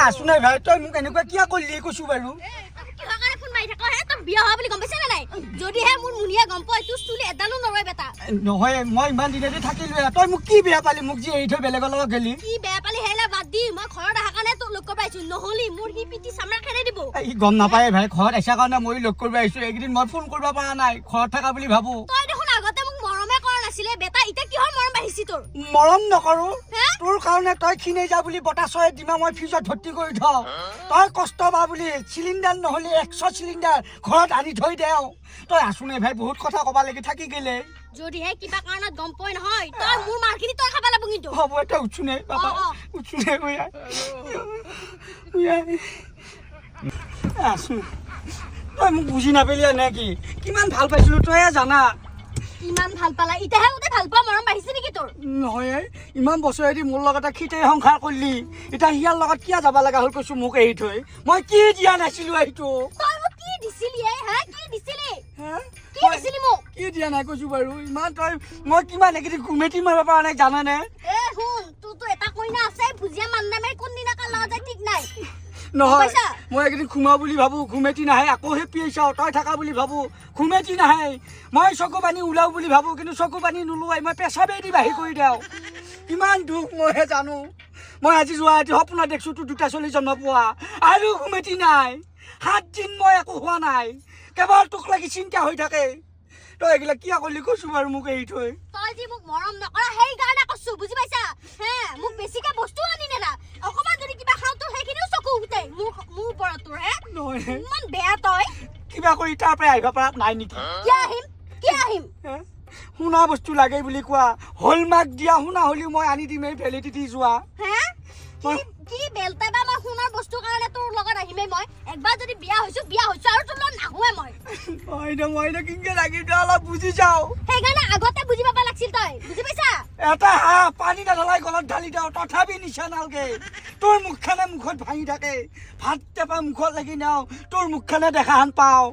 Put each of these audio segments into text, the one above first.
আছো নাই ভাই তই মোক এনেকুৱা কিয় কৰিলি কৈছো বাৰু কিহৰ কাৰণে ফোন মাৰি থাক হে তই বিয়া হোৱা বুলি গম পাইছ নে নাই যদিহে মোৰ মুনিয়া গম পাই তোৰ চুলি এডালো নৰয় বেটা নহয় মই ইমান দিনেদি থাকিলো তই মোক কি বেয়া পালি মোক যে এৰি থৈ বেলেগৰ লগত গেলি কি বেয়া পালি হেলা বাদ দি মই ঘৰত অহা কাৰণে তোক লগ কৰিব আহিছো নহলি মোৰ কি পিটি চামৰা খেলাই দিব ই গম নাপায় ভাই ঘৰত এসা কাৰণে মই লগ কৰিব আহিছো একদিন মই ফোন কৰিব পৰা নাই ঘৰত থাকা বুলি ভাবো তই দেখোন আগতে মোক মৰমে কৰা নাছিলে বেটা ইটা কিহৰ মৰম বাঢ়িছি তোৰ মৰম নকৰো তোৰ কাৰণে তই খিনে যা বুলি বটা ছয় দিমা মই ফ্ৰিজত ভৰ্তি কৰি থওঁ তই কষ্ট পা বুলি চিলিণ্ডাৰ নহলে 100 চিলিণ্ডাৰ ঘৰত আনি থৈ দেও তই আছো নাই ভাই বহুত কথা কবা লাগি থাকি গেলে যদিহে কিবা কাৰণত গম পই নহয় তই মোৰ মাৰখিনি তই খাবা লাগব কিন্তু হ'ব এটা উঠু নাই বাবা উঠু নাই ওয়া আছো তই মোক বুজি নাপালি নেকি কিমান ভাল পাইছিলো তই জানা ইমান ভাল পালা ইটাহে উতে ভাল পা মৰম বাঢ়িছে নেকি তোৰ নহয় ইমান বছৰেদি মোৰ লগত খিতে সংসাৰ কৰিলি এতিয়া হিয়াৰ লগত কিয় যাব লগা হ'ল কৈছো মোক এৰি থৈ মই কি দিয়া নাছিলো এইটো তই মোক কি দিছিলি হা কি দিছিলি কি দিছিলি মোক কি দিয়া নাই কৈছো বাৰু ইমান তই মই কিমান একেদি ঘুমেটি মাৰিব পৰা নাই জানানে শুন তোৰতো এটা কইনা আছে ভুজিয়া মান্না মাৰি কোন দিনা কাল লগা যায় ঠিক নাই নহয় মই একদিন ঘুমা বুলি ভাবো ঘুমেটি নাহে আকৌ হেপি চাও তই থাকা বুলি ভাবো ঘুমেটি নাহে মই চকু পানী ওলাও বুলি ভাবো কিন্তু চকু পানী নোলোৱাই মই পেছাবেদি বাহি কৰি দেও কিমান দুখ মইহে জানো মই আজি যোৱা ৰাতি সপোনত দেখছো তোৰ দুটা চলি জন্ম পোৱা আৰু ঘুমেটি নাই 7 দিন মই একো হোৱা নাই কেৱল তোক লাগি চিন্তা হৈ থাকে তই এগিলা কিয় কৰিলি কৈছো বাৰু মোক এৰি থৈ তই যি মোক মৰম নকৰা সেই কাৰণে কৈছো বুজি পাইছা হে মোক বেছিকে বস্তু আনি নেলা অকমান যদি কিবা খাও তো সেইখিনিও চকু উঠে মোৰ ওপৰত তোৰ হে ইমান বেয়া তই কিবা কৰি তাৰ পৰা আহিব পৰা নাই নেকি কি আহিম সোণা বস্তু লাগে বুলি কোৱা হলমাৰ্ক দিয়া সোণা হলিও মই আনি দিম এই ভেলিডিটি যোৱা হে কি বেলতে বা মই সোণৰ বস্তু কাৰণে তোৰ লগত আহিমেই মই একবাৰ যদি বিয়া হৈছো আৰু তোৰ লগত নাহুৱে মই কিংকে লাগি দে অলপ বুজি যাও সেইকাৰণে আগতে বুজি পাবা লাগছিল তই বুজি পাইছা এটা পানী ঢালাই গলত ঢালি দিও তথাপি নিচা নালগে তোৰ মুখখানে মুখত ভাঙি থাকে ভাত টেপা মুখত লাগি নাও তোৰ মুখখানে দেখা হান পাও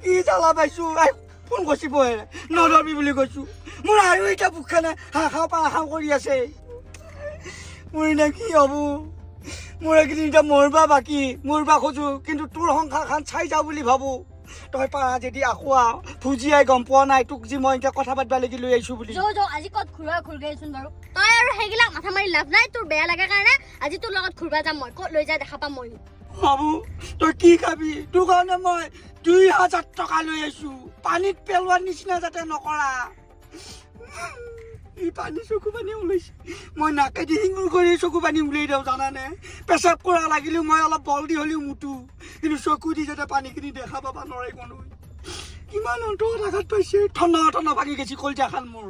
কি জ্বালা পাইছো ফোন কৰিছিব নধৰবি বুলি কৈছো মোৰ আৰু এতিয়া মুখখানে হাঁহ কৰি আছে মোৰ এতিয়া কি হব মোৰ এইকেইদিন এতিয়া মৰবা বাকী মৰবা খোজো কিন্তু তোৰ সংসাৰখন চাই যাওঁ বুলি ভাবো তই পাৰা যদি আখোৱা ভুজিয়াই গম পোৱা নাই তোক যি মই এতিয়া কথা পাতিবা লাগি লৈ আহিছো বুলি আজি ক'ত ঘূৰগৈছোন বাৰু তই আৰু সেইগিলাক মাথা মাৰি লাভ নাই তোৰ বেয়া লাগে কাৰণে আজি তোৰ লগত ঘূৰবা যাম মই ক'ত লৈ যায় দেখা পাম মই বাবু তই কি খাবি তোৰ কাৰণে মই 2000 টকা লৈ আহিছো পানীত পেলোৱাৰ নিচিনা যাতে নকৰা এই পানী চকু পানী ওলাইছে মই নাকেদি শিঙুৰ কৰি চকু পানী উলিয়াই দিওঁ জানানে পেচাব কৰা লাগিলেও মই অলপ বল দি হ'লেও মুঠো কিন্তু চকু দি যাতে পানীখিনি দেখা পাবা নোৱাৰে কোনো কিমান অন্তৰত আঘাত পাইছে ঠাণ্ডা ভাঙি গৈছে কলজা খান মোৰ